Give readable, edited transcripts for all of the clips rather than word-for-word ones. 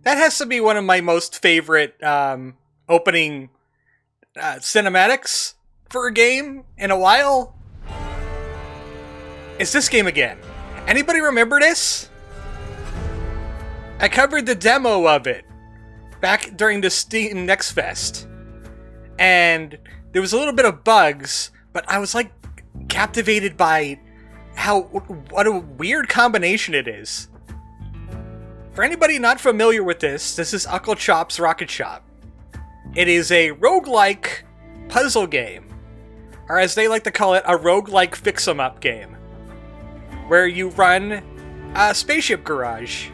That has to be one of my most favorite opening cinematics for a game in a while. It's this game again. Anybody remember this? I covered the demo of it back during the Steam Next Fest. And there was a little bit of bugs, but I was like captivated by what a weird combination it is. For anybody not familiar with this is Uncle Chop's Rocket Shop. It is a roguelike puzzle game, or as they like to call it, a roguelike fix-em-up game, where you run a spaceship garage,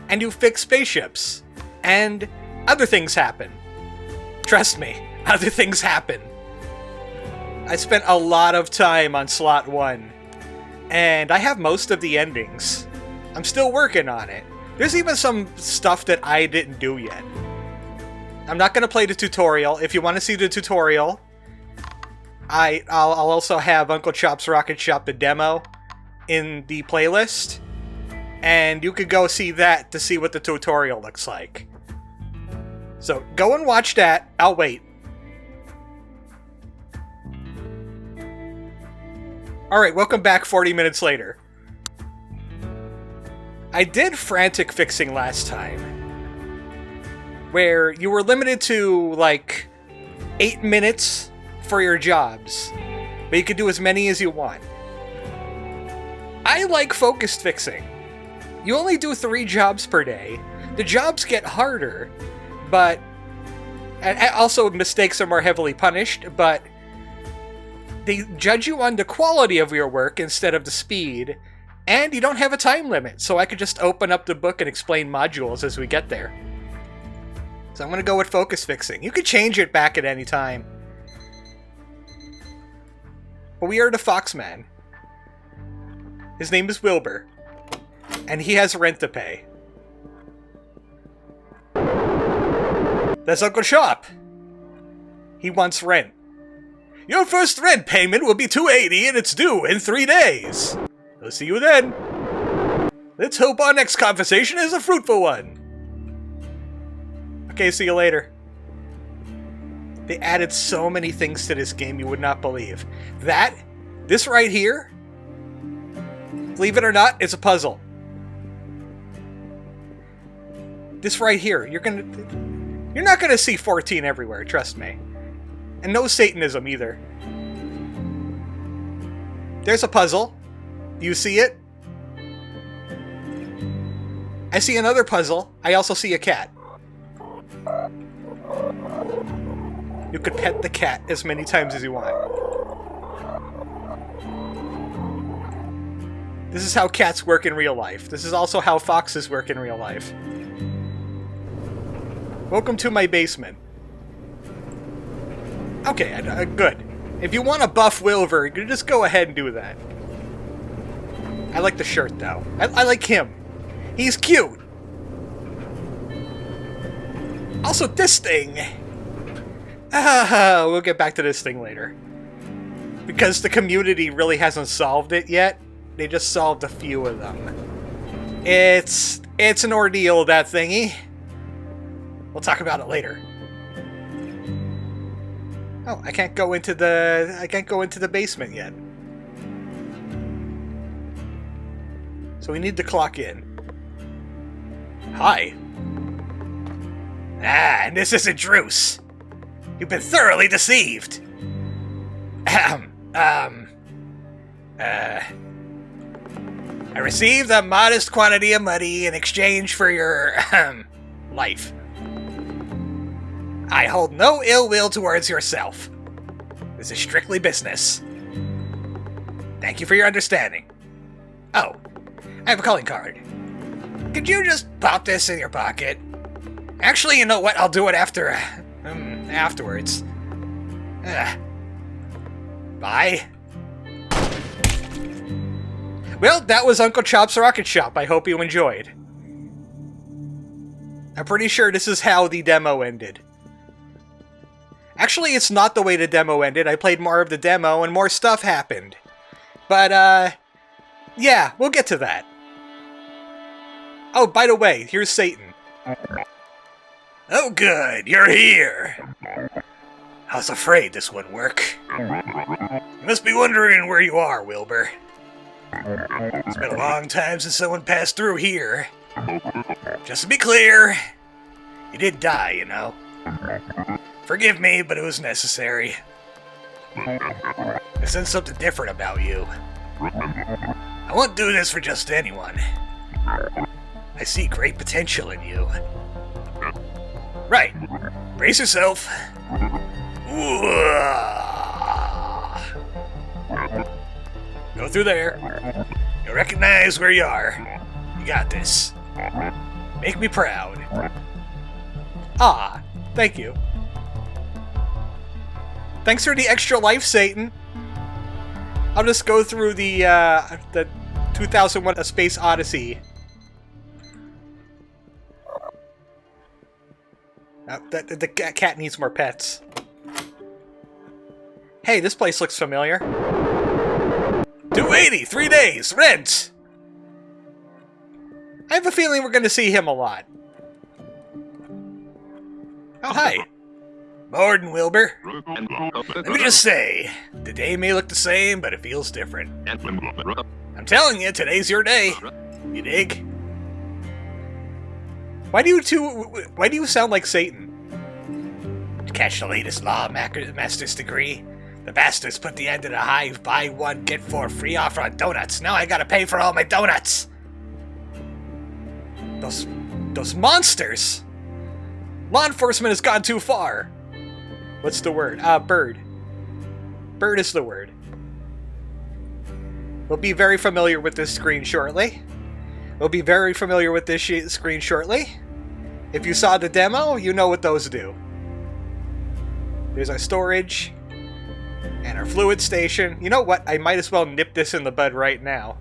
and you fix spaceships, and other things happen. Trust me, other things happen. I spent a lot of time on slot 1, and I have most of the endings. I'm still working on it. There's even some stuff that I didn't do yet. I'm not going to play the tutorial. If you want to see the tutorial, I'll also have Uncle Chop's Rocket Shop, the demo, in the playlist. And you could go see that to see what the tutorial looks like. So go and watch that. I'll wait. Alright, welcome back 40 minutes later. I did frantic fixing last time, where you were limited to, like, 8 minutes for your jobs, but you could do as many as you want. I like focused fixing. You only do 3 jobs per day. The jobs get harder, but... and also, mistakes are more heavily punished, but... they judge you on the quality of your work instead of the speed, and you don't have a time limit, so I could just open up the book and explain modules as we get there. So I'm going to go with focus fixing. You could change it back at any time. But we are the Foxman. His name is Wilbur, and he has rent to pay. That's Uncle Chop. He wants rent. Your first rent payment will be $2.80 and it's due in 3 days. I'll see you then. Let's hope our next conversation is a fruitful one. Okay, see you later. They added so many things to this game you would not believe. This right here, believe it or not, it's a puzzle. This right here, you're not gonna see 14 everywhere, trust me. And no Satanism either. There's a puzzle. Do you see it? I see another puzzle. I also see a cat. You could pet the cat as many times as you want. This is how cats work in real life. This is also how foxes work in real life. Welcome to my basement. Okay, good. If you want to buff Wilbur, you just go ahead and do that. I like the shirt, though. I like him. He's cute. Also, this thing. We'll get back to this thing later. Because the community really hasn't solved it yet. They just solved a few of them. It's an ordeal, that thingy. We'll talk about it later. Oh, I can't go into the basement yet. So we need to clock in. Hi. And this isn't Druce. You've been thoroughly deceived. I received a modest quantity of money in exchange for your, life. I hold no ill will towards yourself. This is strictly business. Thank you for your understanding. Oh, I have a calling card. Could you just pop this in your pocket? Actually, you know what? I'll do it afterwards. Bye. Well, that was Uncle Chop's Rocket Shop. I hope you enjoyed. I'm pretty sure this is how the demo ended. Actually, it's not the way the demo ended. I played more of the demo and more stuff happened. But, yeah, we'll get to that. Oh, by the way, here's Satan. Oh good, you're here! I was afraid this wouldn't work. You must be wondering where you are, Wilbur. It's been a long time since someone passed through here. Just to be clear, you did die, you know. Forgive me, but it was necessary. I sense something different about you. I won't do this for just anyone. I see great potential in you. Right. Brace yourself. Go through there. You'll recognize where you are. You got this. Make me proud. Ah, thank you. Thanks for the extra life, Satan. I'll just go through the 2001: A Space Odyssey. The cat needs more pets. Hey, this place looks familiar. 280, 3 days, rent! I have a feeling we're going to see him a lot. Oh, hi. Morning, Wilbur. Let me just say, the day may look the same, but it feels different. I'm telling you, today's your day. You dig? Why do you sound like Satan? To catch the latest law master's degree, the bastards put the end of the hive, buy one, get 4 free offer on donuts. Now I gotta pay for all my donuts. Those monsters! Law enforcement has gone too far. What's the word? Bird. Bird is the word. We'll be very familiar with this screen shortly. We'll be very familiar with this screen shortly. If you saw the demo, you know what those do. There's our storage. And our fluid station. You know what? I might as well nip this in the bud right now.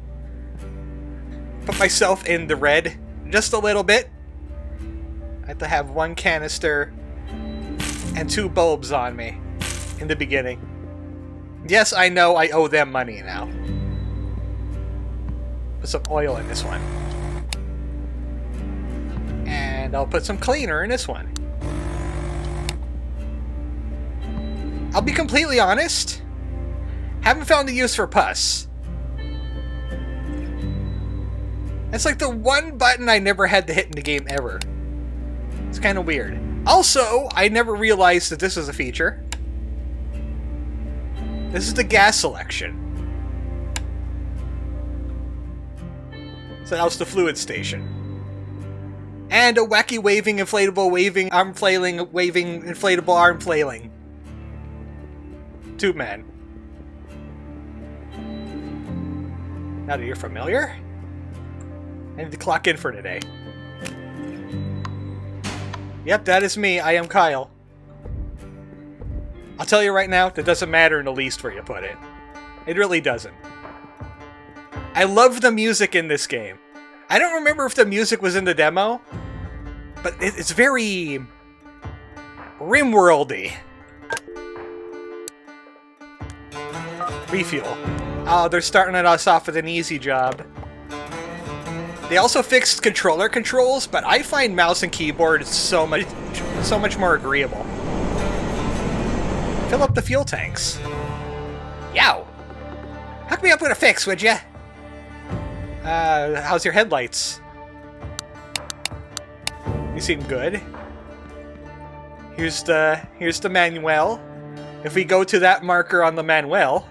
Put myself in the red just a little bit. I have to have 1 canister and 2 bulbs on me in the beginning. Yes, I know I owe them money now. Put some oil in this one. And I'll put some cleaner in this one. I'll be completely honest. Haven't found the use for pus. It's like the one button I never had to hit in the game ever. It's kind of weird. Also, I never realized that this is a feature. This is the gas selection. So that was the fluid station. And a wacky waving, inflatable waving, arm flailing, waving, inflatable arm flailing. Tube man. Now that you're familiar, I need to clock in for today. Yep, that is me. I am Kyle. I'll tell you right now, that doesn't matter in the least where you put it. It really doesn't. I love the music in this game. I don't remember if the music was in the demo, but it's very Rimworldy. Refuel. Oh, they're starting us off with an easy job. They also fixed controller controls, but I find mouse and keyboard so much more agreeable. Fill up the fuel tanks. Yow! Hook me up with a fix, would ya? How's your headlights? You seem good. Here's the manual. If we go to that marker on the manual,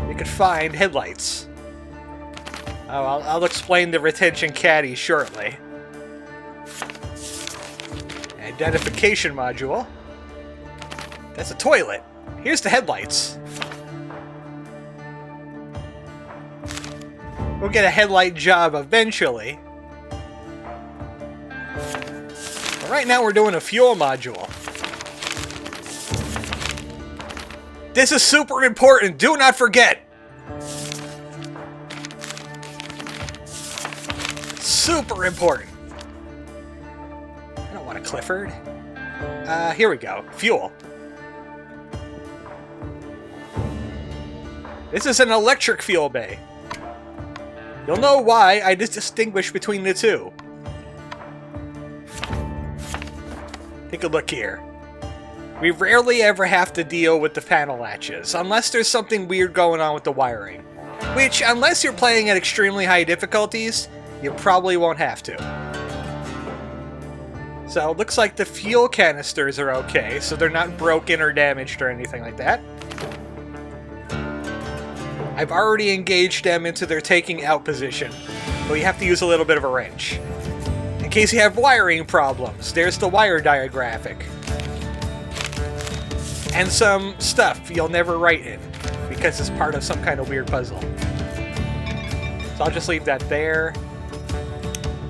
we could find headlights. Oh, I'll explain the retention caddy shortly. Identification module. That's a toilet. Here's the headlights. We'll get a headlight job eventually. But right now we're doing a fuel module. This is super important. Do not forget. Super important. I don't want a Clifford. Here we go. Fuel. This is an electric fuel bay. You'll know why I distinguish between the two. Take a look here. We rarely ever have to deal with the panel latches, unless there's something weird going on with the wiring. Which, unless you're playing at extremely high difficulties, you probably won't have to. So, it looks like the fuel canisters are okay, so they're not broken or damaged or anything like that. I've already engaged them into their taking out position, but you have to use a little bit of a wrench. In case you have wiring problems, there's the wire diagraphic. And some stuff you'll never write in, because it's part of some kind of weird puzzle. So I'll just leave that there.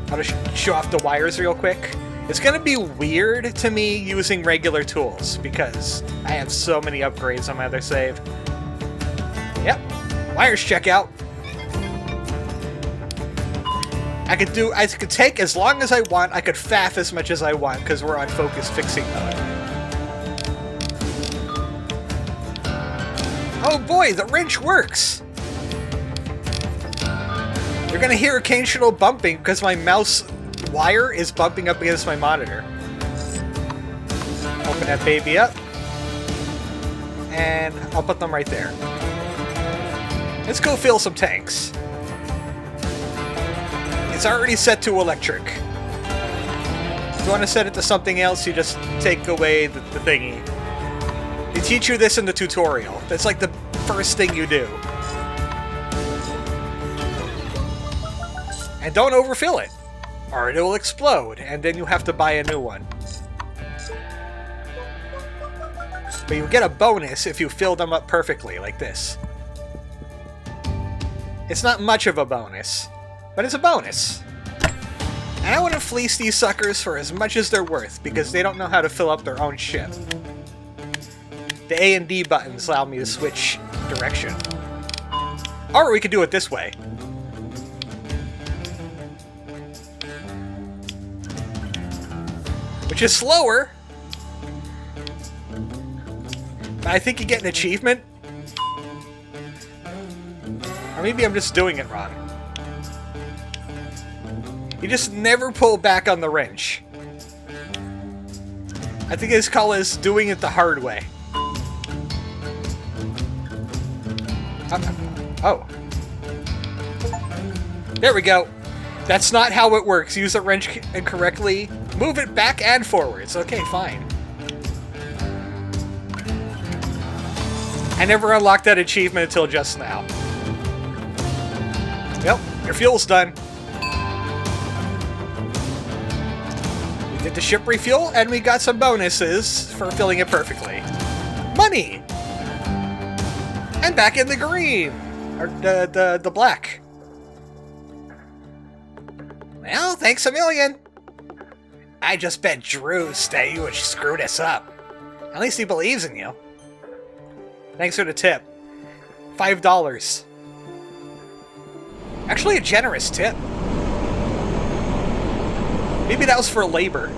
I'll just show off the wires real quick. It's going to be weird to me using regular tools, because I have so many upgrades on my other save. Yep, wires check out. I could take as long as I want, I could faff as much as I want, because we're on focus fixing mode. Oh boy, the wrench works! You're gonna hear occasional bumping because my mouse wire is bumping up against my monitor. Open that baby up. And I'll put them right there. Let's go fill some tanks. It's already set to electric. If you want to set it to something else, you just take away the thingy. They teach you this in the tutorial. That's like the first thing you do. And don't overfill it, or it will explode, and then you have to buy a new one. But you get a bonus if you fill them up perfectly, like this. It's not much of a bonus, but it's a bonus. And I want to fleece these suckers for as much as they're worth, because they don't know how to fill up their own ship. The A and D buttons allow me to switch direction. Or we could do it this way. Which is slower. But I think you get an achievement. Or maybe I'm just doing it wrong. You just never pull back on the wrench. I think this call is doing it the hard way. Oh. There we go. That's not how it works. Use the wrench incorrectly. Move it back and forwards. Okay, fine. I never unlocked that achievement until just now. Yep, your fuel's done. We did the ship refuel, and we got some bonuses for filling it perfectly. Money! And back in the green! Or the black. Well, thanks a million. I just bet Drew's that you would screw this up. At least he believes in you. Thanks for the tip. $5. Actually a generous tip. Maybe that was for labor.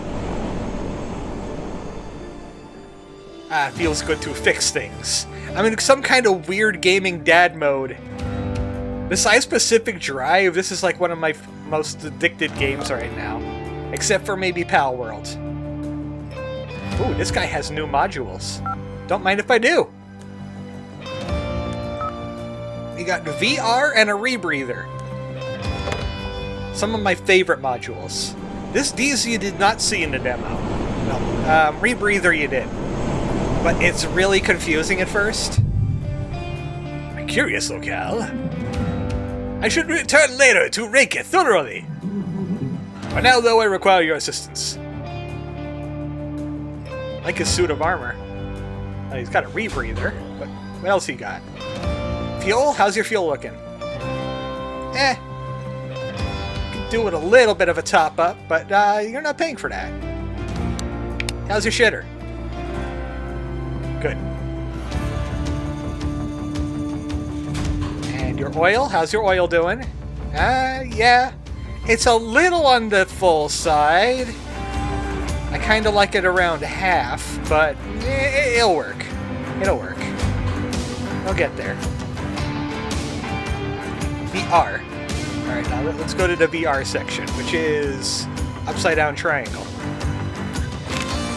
Feels good to fix things. I'm in some kind of weird gaming dad mode. Besides Pacific Drive, this is like one of my most addicted games right now. Except for maybe Pal World. Ooh, this guy has new modules. Don't mind if I do. We got VR and a rebreather. Some of my favorite modules. These you did not see in the demo. No, rebreather you did. But it's really confusing at first. I'm curious, locale. I should return later to rake it thoroughly. For now, though, I require your assistance. Like his suit of armor. He's got a rebreather, but what else he got? Fuel? How's your fuel looking? Eh. Could do with a little bit of a top up, but you're not paying for that. How's your shitter? Good. And your oil? How's your oil doing? Yeah. It's a little on the full side. I kind of like it around half, but it'll work. It'll work. We'll get there. VR. Alright, now let's go to the VR section, which is upside down triangle.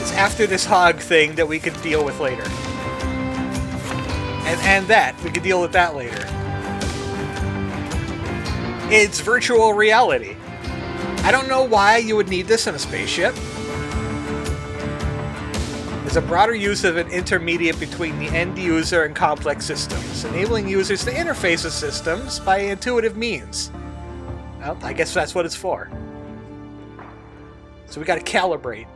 It's after this hog thing that we could deal with later. And that. We could deal with that later. It's virtual reality. I don't know why you would need this in a spaceship. There's a broader use of an intermediate between the end user and complex systems, enabling users to interface with systems by intuitive means. Well, I guess that's what it's for. So we gotta calibrate.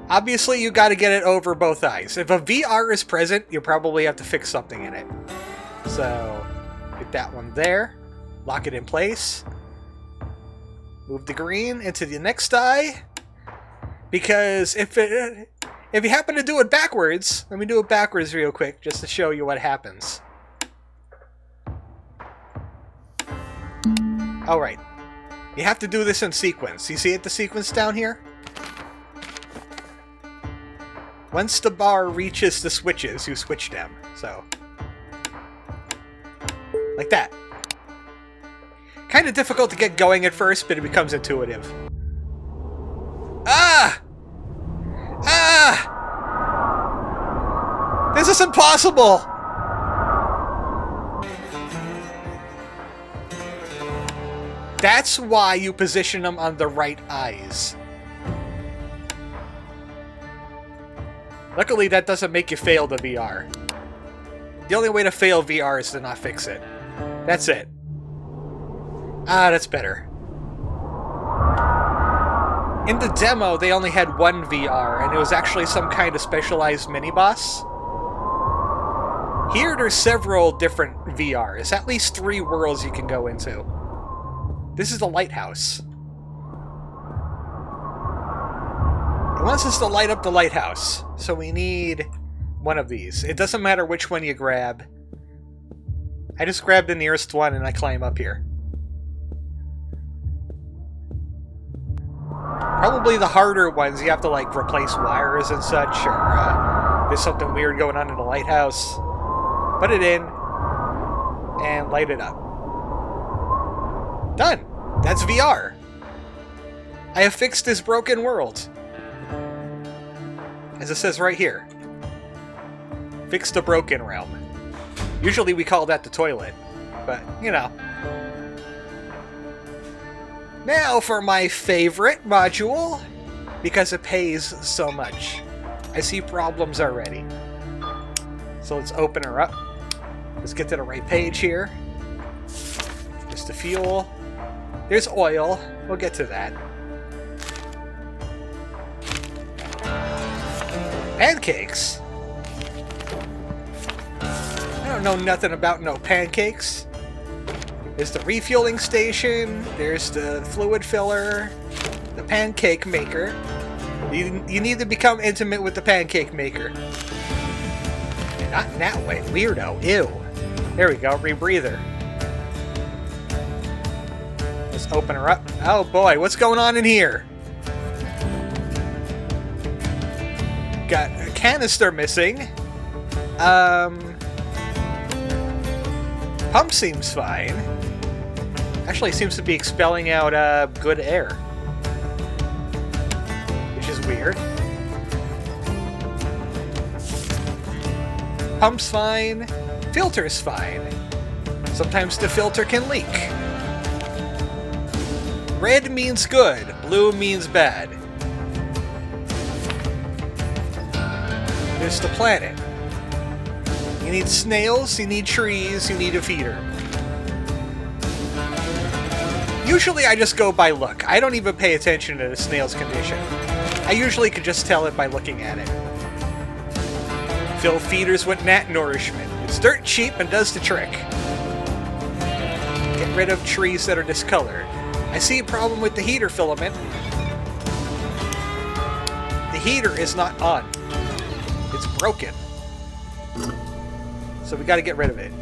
Obviously, you gotta get it over both eyes. If a VR is present, you probably have to fix something in it. So, get that one there. Lock it in place. Move the green into the next eye. Because if you happen to do it backwards, let me do it backwards real quick just to show you what happens. Alright. You have to do this in sequence. You see it, the sequence down here? Once the bar reaches the switches, you switch them. So, like that. Kind of difficult to get going at first, but it becomes intuitive. Ah! Ah! This is impossible! That's why you position them on the right eyes. Luckily, that doesn't make you fail the VR. The only way to fail VR is to not fix it. That's it. Ah, that's better. In the demo, they only had one VR, and it was actually some kind of specialized mini-boss. Here, there's several different VRs. At least 3 worlds you can go into. This is the lighthouse. It wants us to light up the lighthouse, so we need one of these. It doesn't matter which one you grab. I just grab the nearest one and I climb up here. Probably the harder ones, you have to like replace wires and such, or there's something weird going on in the lighthouse. Put it in, and light it up. Done! That's VR! I have fixed this broken world. As it says right here. Fix the broken realm. Usually we call that the toilet, but, you know. Now for my favorite module, because it pays so much. I see problems already. So let's open her up. Let's get to the right page here. Just the fuel. There's oil. We'll get to that. Pancakes? I don't know nothing about no pancakes. There's the refueling station, there's the fluid filler, the pancake maker. You need to become intimate with the pancake maker. Not in that way, weirdo, ew. There we go, rebreather. Let's open her up. Oh boy, what's going on in here? Got a canister missing. Pump seems fine. Actually seems to be expelling out good air. Which is weird. Pump's fine. Filter's fine. Sometimes the filter can leak. Red means good. Blue means bad. There's the planet. You need snails, you need trees, you need a feeder. Usually I just go by look. I don't even pay attention to the snail's condition. I usually can just tell it by looking at it. Fill feeders with nat nourishment. It's dirt cheap and does the trick. Get rid of trees that are discolored. I see a problem with the heater filament. The heater is not on. It's broken. So we gotta get rid of it.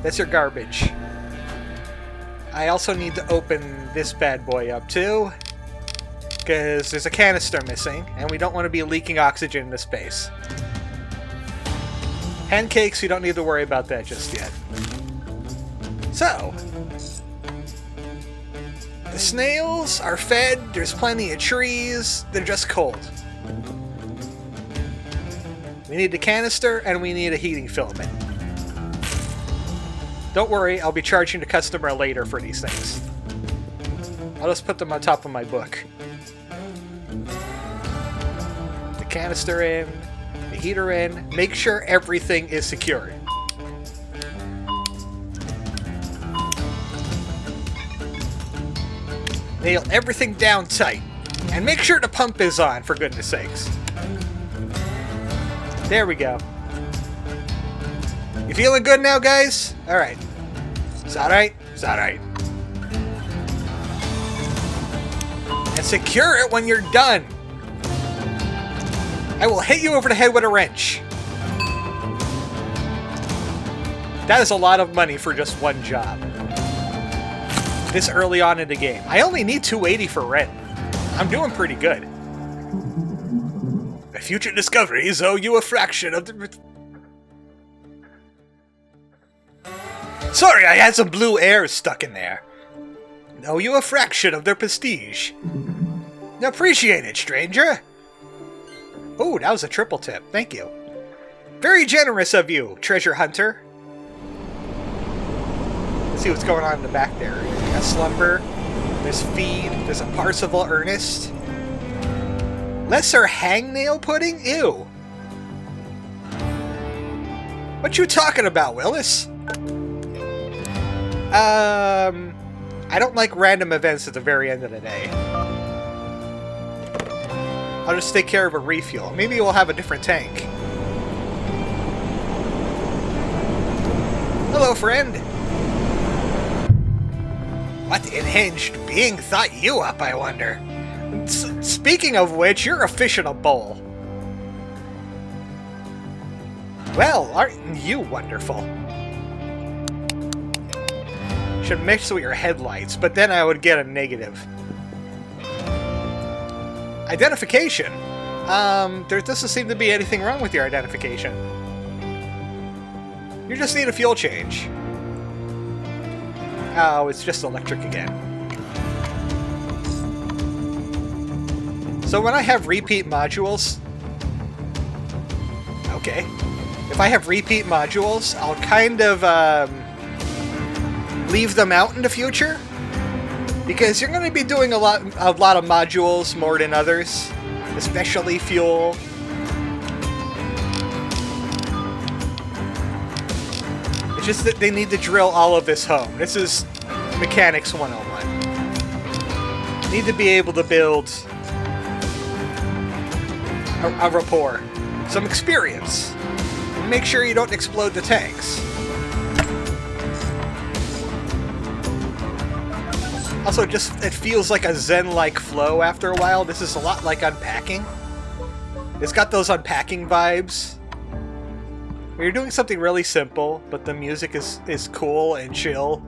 That's your garbage. I also need to open this bad boy up too, because there's a canister missing, and we don't want to be leaking oxygen into space. Pancakes, you don't need to worry about that just yet. So, The snails are fed, there's plenty of trees, they're just cold. We need a canister, and we need a heating filament. Don't worry, I'll be charging the customer later for these things. I'll just put them on top of my book. The canister in, the heater in, make sure everything is secured. Nail everything down tight. And make sure the pump is on, for goodness sakes. There we go. You feeling good now, guys? Alright. Is that alright? Is that alright? And secure it when you're done. I will hit you over the head with a wrench. That is a lot of money for just one job. This early on in the game. I only need 280 for rent. I'm doing pretty good. My future discoveries owe you a fraction of the... Sorry, I had some blue air stuck in there. Owe you a fraction of their prestige. Appreciate it, stranger. Oh, that was a triple tip. Thank you. Very generous of you, treasure hunter. Let's see what's going on in the back there. A slumber. There's feed. There's a Parsival Ernest. Lesser hangnail pudding? Ew. What you talking about, Willis? I don't like random events at the very end of the day. I'll just take care of a refuel. Maybe we'll have a different tank. Hello, friend. What unhinged being thought you up, I wonder? Speaking of which, you're a fish in a bowl. Well, aren't you wonderful? Should mix with your headlights, but then I would get a negative. Identification. There doesn't seem to be anything wrong with your identification. You just need a fuel change. Oh, it's just electric again. So when I have repeat modules... Okay. If I have repeat modules, I'll kind of leave them out in the future. Because you're going to be doing a lot of modules more than others. Especially fuel. It's just that they need to drill all of this home. This is Mechanics 101. Need to be able to build a rapport. Some experience. And make sure you don't explode the tanks. Also, it feels like a zen-like flow after a while. This is a lot like unpacking. It's got those unpacking vibes. You're doing something really simple, but the music is cool and chill.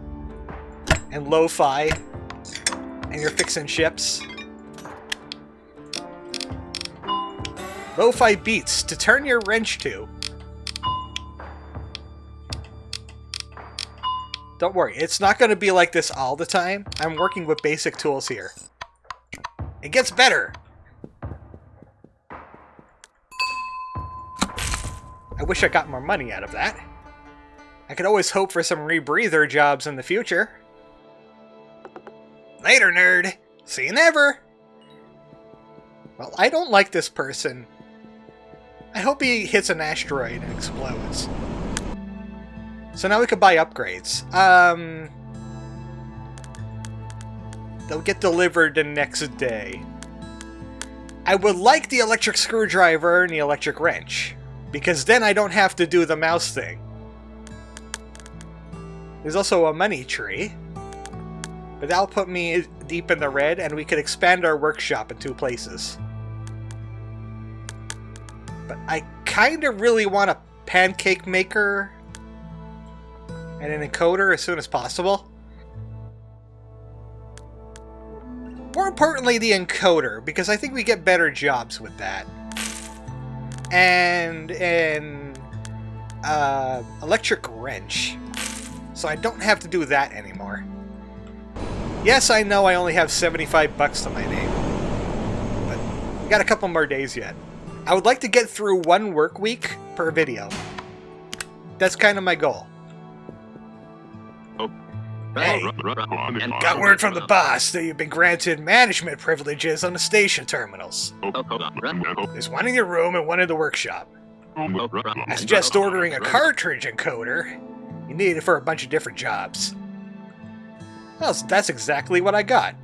And lo-fi. And you're fixing ships. Lo-fi beats to turn your wrench to. Don't worry, it's not going to be like this all the time. I'm working with basic tools here. It gets better! I wish I got more money out of that. I could always hope for some rebreather jobs in the future. Later, nerd! See you never! Well, I don't like this person. I hope he hits an asteroid and explodes. So now we can buy upgrades. They'll get delivered the next day. I would like the electric screwdriver and the electric wrench, because then I don't have to do the mouse thing. There's also a money tree, but that'll put me deep in the red, and we could expand our workshop in 2 places. But I kind of really want a pancake maker and an encoder as soon as possible. More importantly, the encoder, because I think we get better jobs with that. And an electric wrench, so I don't have to do that anymore. Yes, I know I only have 75 bucks to my name, but we got a couple more days yet. I would like to get through 1 work week per video. That's kind of my goal. Hey, got word from the boss that you've been granted management privileges on the station terminals. There's one in your room and one in the workshop. I suggest ordering a cartridge encoder. You need it for a bunch of different jobs. Well, that's exactly what I got.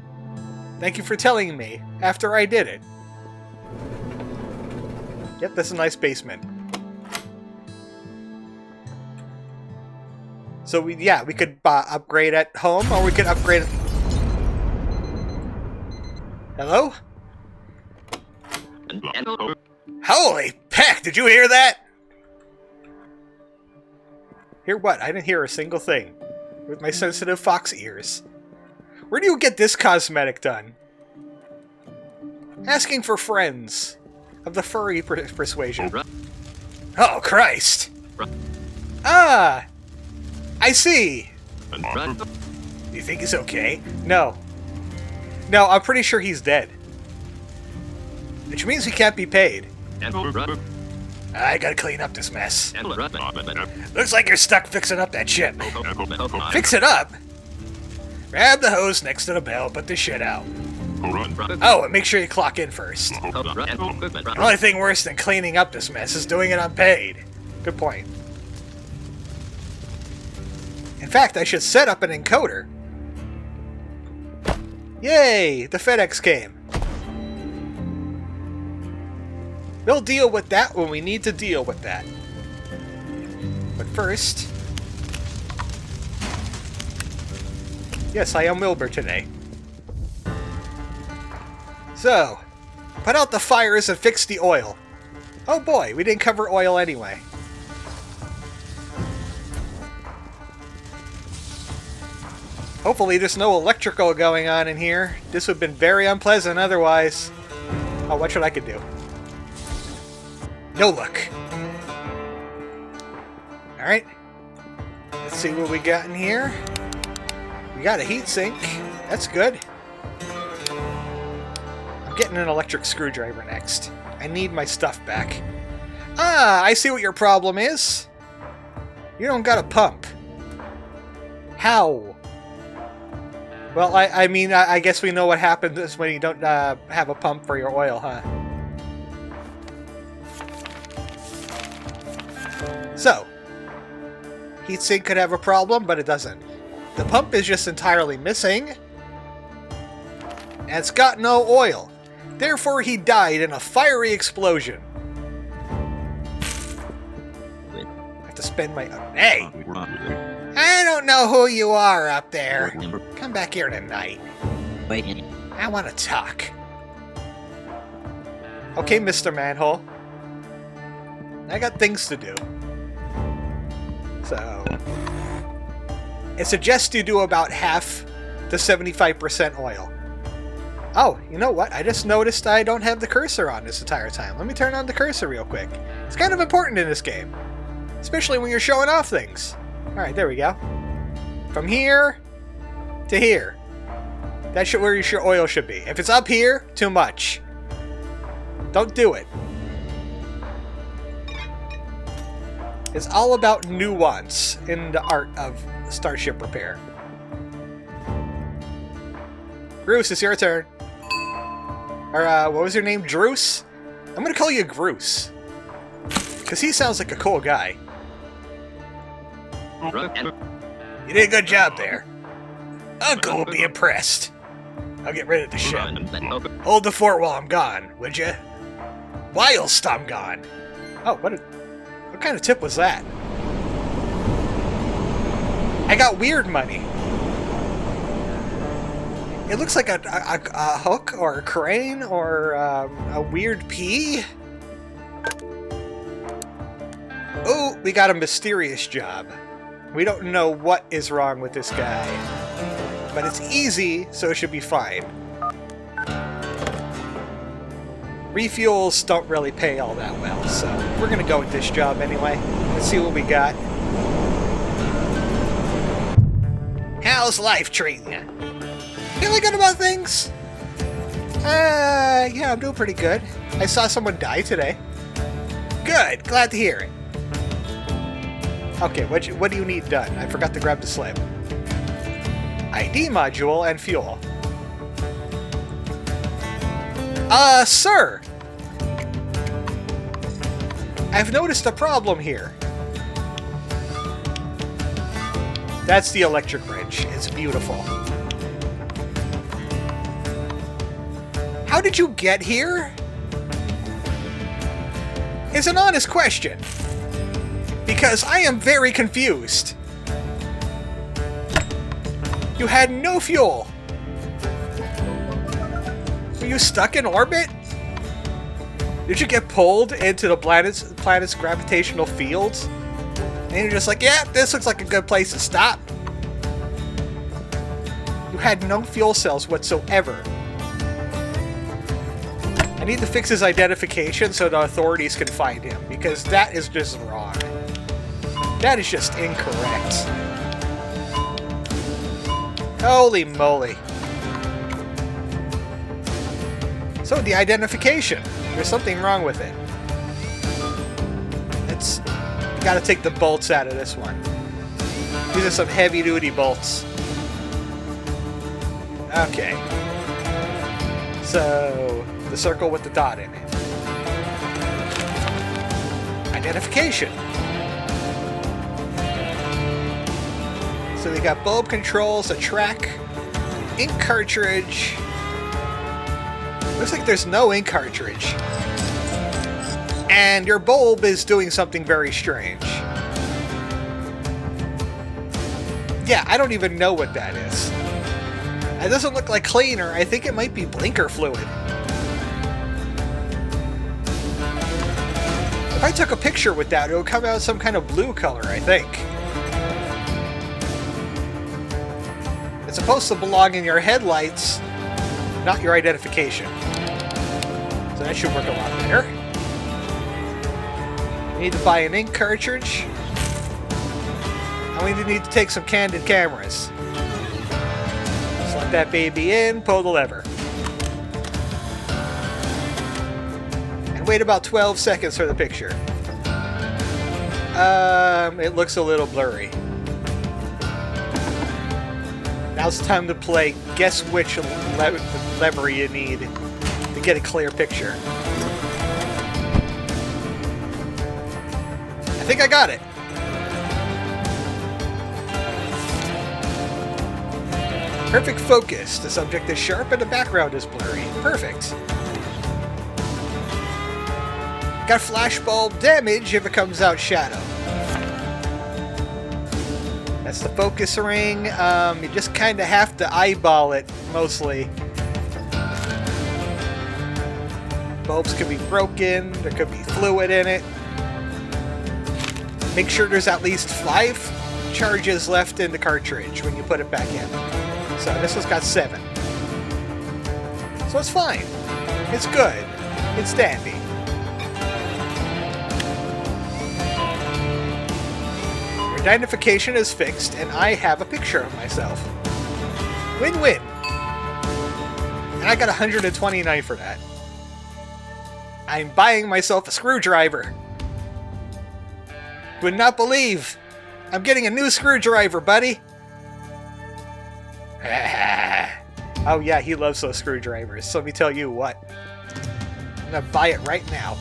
Thank you for telling me after I did it. Yep, that's a nice basement. So we could upgrade at home, or we could upgrade. Hello? Holy peck! Did you hear that? Hear what? I didn't hear a single thing. With my sensitive fox ears. Where do you get this cosmetic done? Asking for friends of the furry persuasion. Oh Christ! Ah! I see! Do you think he's okay? No. No, I'm pretty sure he's dead. Which means he can't be paid. I gotta clean up this mess. Looks like you're stuck fixing up that ship. Fix it up? Grab the hose next to the bell, put the shit out. Oh, and make sure you clock in first. The only thing worse than cleaning up this mess is doing it unpaid. Good point. In fact, I should set up an encoder. Yay! The FedEx came. We'll deal with that when we need to deal with that. But first... Yes, I am Wilbur today. So, put out the fires and fix the oil. Oh boy, we didn't cover oil anyway. Hopefully there's no electrical going on in here. This would have been very unpleasant otherwise. Oh, what should I could do? No luck. Alright. Let's see what we got in here. We got a heatsink. That's good. I'm getting an electric screwdriver next. I need my stuff back. Ah, I see what your problem is. You don't got a pump. How? Well, I mean, I guess we know what happens when you don't have a pump for your oil, huh? So, heatsink could have a problem, but it doesn't. The pump is just entirely missing, and it's got no oil. Therefore, he died in a fiery explosion. I have to spend my... Hey! I don't know who you are up there. Come back here tonight. I want to talk. Okay, Mr. Manhole. I got things to do. So... It suggests you do about half to 75% oil. Oh, you know what? I just noticed I don't have the cursor on this entire time. Let me turn on the cursor real quick. It's kind of important in this game. Especially when you're showing off things. Alright, there we go. From here to here. That's where your oil should be. If it's up here, too much. Don't do it. It's all about nuance in the art of starship repair. Bruce, it's your turn. Or, what was your name? Druce? I'm gonna call you Gruce. Because he sounds like a cool guy. You did a good job there. Uncle will be impressed. I'll get rid of the ship. Hold the fort while I'm gone, would you? Whilst I'm gone. Oh, what kind of tip was that? I got weird money. It looks like a hook or a crane or a weird pea. Oh, we got a mysterious job. We don't know what is wrong with this guy. But it's easy, so it should be fine. Refuels don't really pay all that well, so we're gonna go with this job anyway. Let's see what we got. How's life treating you? Feeling good about things? Yeah, I'm doing pretty good. I saw someone die today. Good, glad to hear it. Okay, what do you need done? I forgot to grab the slip. ID module and fuel. Sir! I've noticed a problem here. That's the electric wrench. It's beautiful. How did you get here? It's an honest question. Because I am very confused. You had no fuel. Were you stuck in orbit? Did you get pulled into the planet's gravitational fields? And you're just like, yeah, this looks like a good place to stop. You had no fuel cells whatsoever. I need to fix his identification so the authorities can find him, because that is just wrong. That is just incorrect. Holy moly. So, the identification. There's something wrong with it. Gotta take the bolts out of this one. These are some heavy-duty bolts. Okay. So, the circle with the dot in it. Identification. So we got bulb controls, a track, ink cartridge. Looks like there's no ink cartridge. And your bulb is doing something very strange. Yeah, I don't even know what that is. It doesn't look like cleaner. I think it might be blinker fluid. If I took a picture with that, it would come out some kind of blue color, I think. It's supposed to belong in your headlights, not your identification. So that should work a lot better. We need to buy an ink cartridge. And we need to take some candid cameras. Slot that baby in, pull the lever. And wait about 12 seconds for the picture. It looks a little blurry. Now it's time to play guess which lever you need to get a clear picture. I think I got it. Perfect focus. The subject is sharp and the background is blurry. Perfect. Got flashbulb damage if it comes out shadow. That's the focus ring. You just kind of have to eyeball it, mostly. Bulbs could be broken. There could be fluid in it. Make sure there's at least 5 charges left in the cartridge when you put it back in. So this one's got 7. So it's fine. It's good. It's dandy. Your identification is fixed, and I have a picture of myself. Win-win. And I got 129 for that. I'm buying myself a screwdriver. Would not believe. I'm getting a new screwdriver, buddy. Oh yeah, he loves those screwdrivers. So let me tell you what. I'm gonna buy it right now.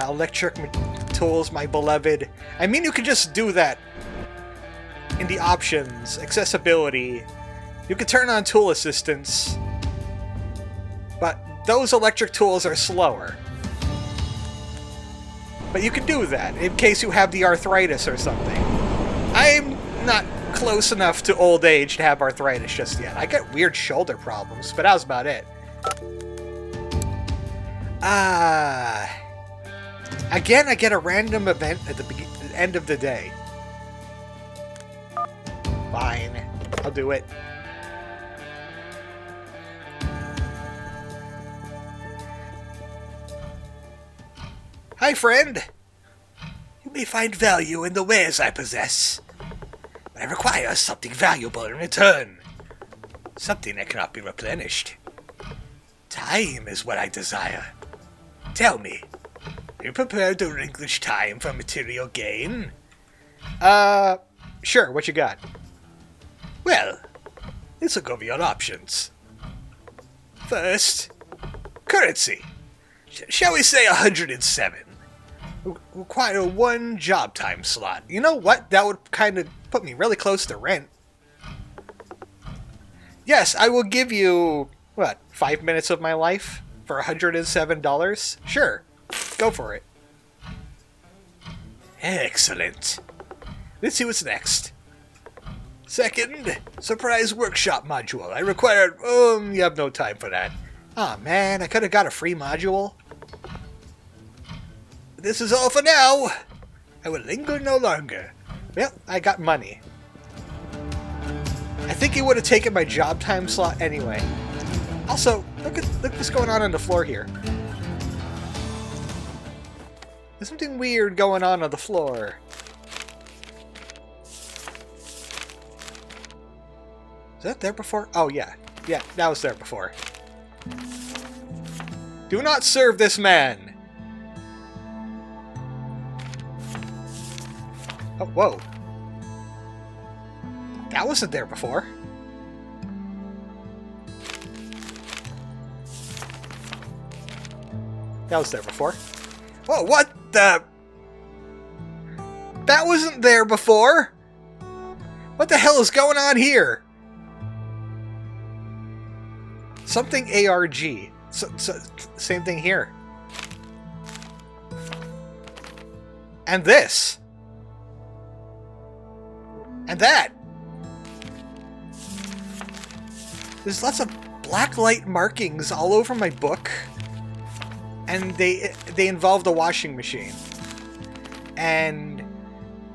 Electric tools, my beloved. I mean, you could just do that in the options, accessibility. You could turn on tool assistance, but those electric tools are slower. But you can do that in case you have the arthritis or something. I'm not close enough to old age to have arthritis just yet. I got weird shoulder problems, but that was about it. Again, I get a random event at the end of the day. Fine. I'll do it. Hi, friend. You may find value in the wares I possess. I require something valuable in return. Something that cannot be replenished. Time is what I desire. Tell me, are you prepared to relinquish time for material gain? Sure, what you got? Well, let's look over your options. First, currency. Shall we say 107? Require one job time slot. You know what? That would kind of put me really close to rent. Yes, I will give you, 5 minutes of my life for $107? Sure, go for it. Excellent. Let's see what's next. Second, surprise workshop module. I require... you have no time for that. Aw, man, I could have got a free module. This is all for now. I will linger no longer. Well, I got money. I think he would have taken my job time slot anyway. Also, look what's going on the floor here. There's something weird going on the floor. Was that there before? Oh, yeah. Yeah, that was there before. Do not serve this man! Oh, whoa. That wasn't there before. That was there before. Whoa, what the... That wasn't there before! What the hell is going on here? Something ARG. Same thing here. And this. And that. There's lots of blacklight markings all over my book. And they involve the washing machine. And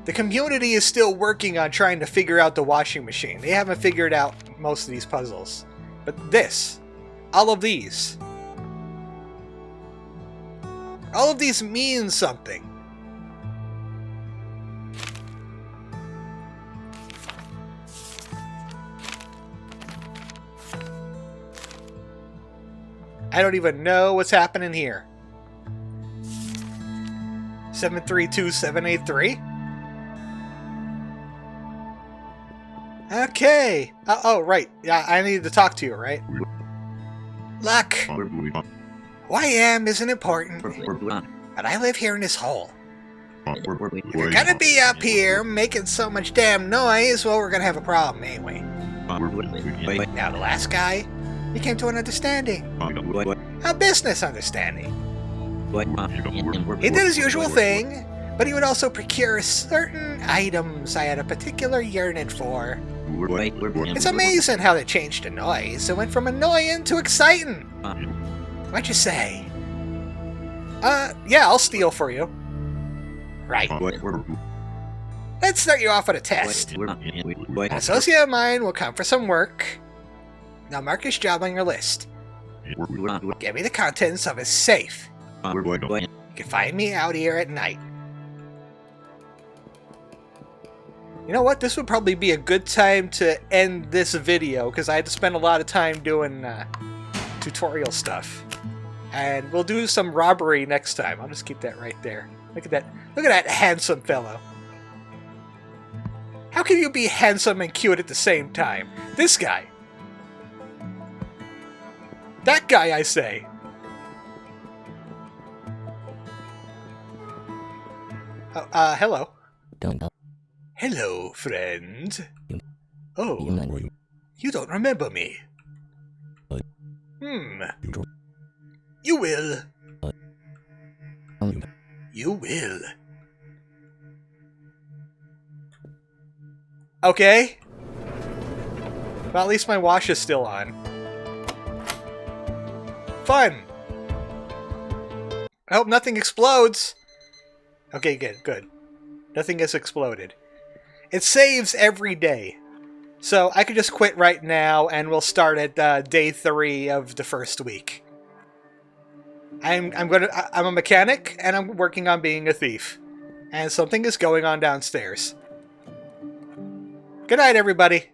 the community is still working on trying to figure out the washing machine. They haven't figured out most of these puzzles. But this, all of these mean something. I don't even know what's happening here. 732783? Okay. Oh, right. Yeah, I need to talk to you, right? Luck. Who I am isn't important. But I live here in this hole. You're gonna be up here making so much damn noise, well, we're gonna have a problem, ain't we? Now, the last guy, he came to an understanding. A business understanding. He did his usual thing, but he would also procure certain items I had a particular yearning for. It's amazing how they changed the noise. It went from annoying to exciting. What'd you say? Yeah, I'll steal for you. Right. Let's start you off with a test. An associate of mine will come for some work. Now mark his job on your list. Give me the contents of his safe. You can find me out here at night. You know what? This would probably be a good time to end this video, because I had to spend a lot of time doing tutorial stuff. And we'll do some robbery next time. I'll just keep that right there. Look at that. Look at that handsome fellow. How can you be handsome and cute at the same time? This guy. That guy, I say. Oh, hello. Hello, friend. Oh, you don't remember me. You will. You will. Okay. Well, at least my wash is still on. Fun! I hope nothing explodes. Okay, good. Nothing has exploded. It saves every day. So I could just quit right now and we'll start at day 3 of the first week. I'm a mechanic and I'm working on being a thief. And something is going on downstairs. Good night, everybody.